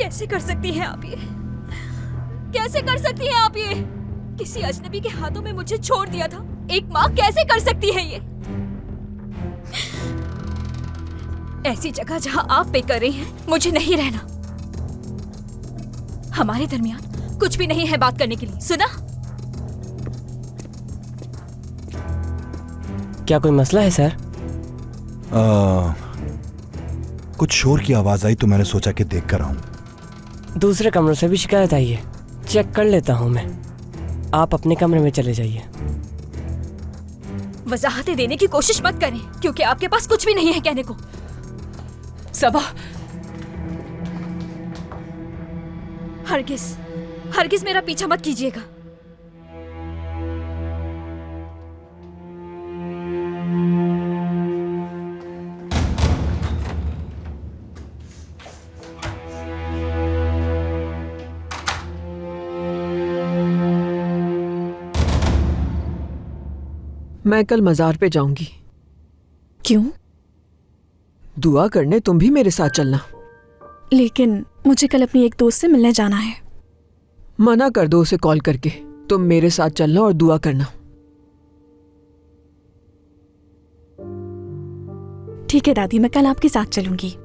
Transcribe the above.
कैसे कर सकती हैं आप ये? कैसे कर सकती हैं आप ये? किसी अजनबी के हाथों में मुझे छोड़ दिया था। एक माँ कैसे कर सकती है ये? ऐसी जगह जहाँ आप पे कर रही हैं, मुझे नहीं रहना। हमारे दरमियान कुछ भी नहीं है बात करने के लिए, सुना? क्या कोई मसला है सर? कुछ शोर की आवाज आई तो मैंने सोचा कि देख कर आऊं। दूसरे कमरों से भी शिकायत आई है, चेक कर लेता हूँ मैं। आप अपने कमरे में चले जाइए। वजाहतें देने की कोशिश मत करें, क्योंकि आपके पास कुछ भी नहीं है कहने को। सबा, हरगिज मेरा पीछा मत कीजिएगा। मैं कल मजार पे जाऊंगी। क्यों? दुआ करने तुम भी मेरे साथ चलना। लेकिन मुझे कल अपनी एक दोस्त से मिलने जाना है। मना कर दो उसे कॉल करके। तुम मेरे साथ चलना और दुआ करना। ठीक है दादी, मैं कल आपके साथ चलूंगी।